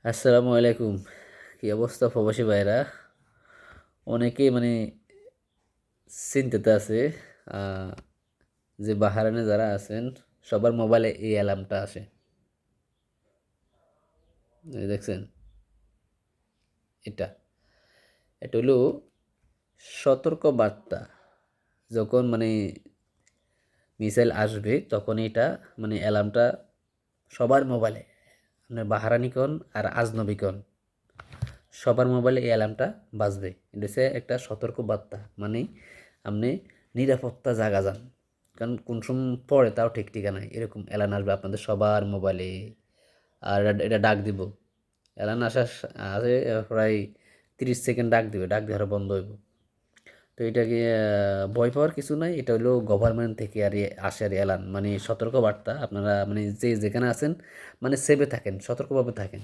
আসসালামু আলাইকুম। কি অবস্থা প্রবাসী ভাইরা? অনেকেই চিন্তাতে আছে। আহ, যে বাহারানে যারা আছেন সবার মোবাইলে এই অ্যালার্মটা আসে। এই দেখছেন, এটা এটা হলো সতর্ক বার্তা। যখন মিসাইল আসবে তখন এটা অ্যালার্মটা সবার মোবাইলে, আপনার বাহারানিকন আর আজনবিকন সবার মোবাইলে এই অ্যালার্মটা বাজবে। এটা হচ্ছে একটা সতর্ক বার্তা, আপনি নিরাপত্তা জাগা যান। কারণ কোন সময় পরে তাও ঠিক ঠিকানা নাই, এরকম অ্যালার্ম আসবে আপনাদের সবার মোবাইলে। আর এটা ডাক দিব, অ্যালার্ম আসে প্রায় 30 সেকেন্ড ডাক দিবে, ডাক দেওয়ার বন্ধ হইব। তো এটা কি ভয় পাওয়ার কিছু নাই। এটা হলো গভর্নমেন্ট থেকে আর আসে আর অ্যালার্ম, সতর্ক বার্তা। আপনারা যে যেখানে আছেন সেভে থাকেন, সতর্কভাবে থাকেন।